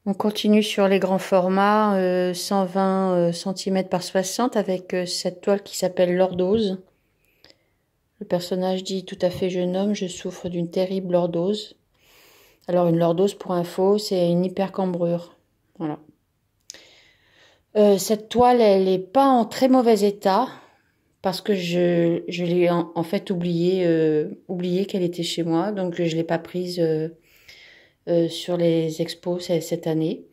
On continue sur les grands formats, 120 cm par 60 avec cette toile qui s'appelle lordose. Le personnage dit: tout à fait jeune homme, je souffre d'une terrible lordose. Alors une lordose, pour info, c'est une hypercambrure. Voilà. Cette toile, elle n'est pas en très mauvais état parce que je l'ai en fait oublié qu'elle était chez moi, donc je l'ai pas prise sur les expos cette année.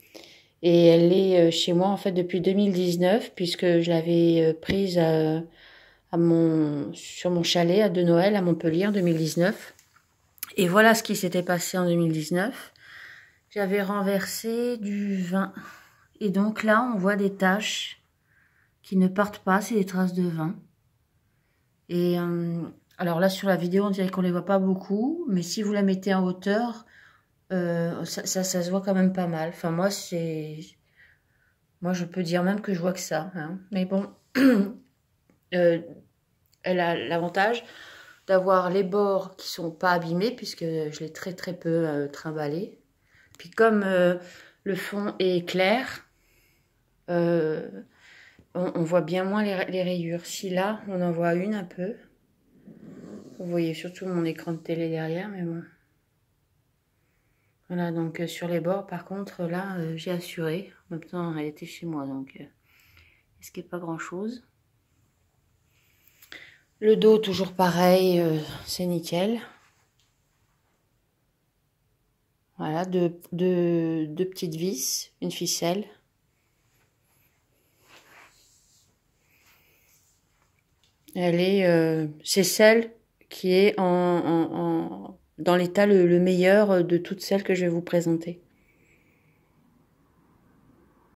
Et elle est chez moi en fait depuis 2019 puisque je l'avais prise sur mon chalet de Noël à Montpellier en 2019. Et voilà ce qui s'était passé en 2019. J'avais renversé du vin. Et donc là, on voit des taches qui ne partent pas, c'est des traces de vin. Et alors là, sur la vidéo, on dirait qu'on les voit pas beaucoup, mais si vous la mettez en hauteur, ça se voit quand même pas mal. Enfin, moi, je peux dire même que je vois que ça. Hein. Mais bon, elle a l'avantage d'avoir les bords qui sont pas abîmés, puisque je l'ai très très peu trimballé. Puis comme le fond est clair, on voit bien moins les rayures. Si là, on en voit une un peu. Vous voyez surtout mon écran de télé derrière, mais bon. Voilà, donc sur les bords, par contre, là, j'ai assuré. En même temps, elle était chez moi, donc il risquait pas grand-chose. Le dos, toujours pareil, c'est nickel. Voilà, deux petites vis, une ficelle. C'est celle qui est dans l'état le meilleur de toutes celles que je vais vous présenter.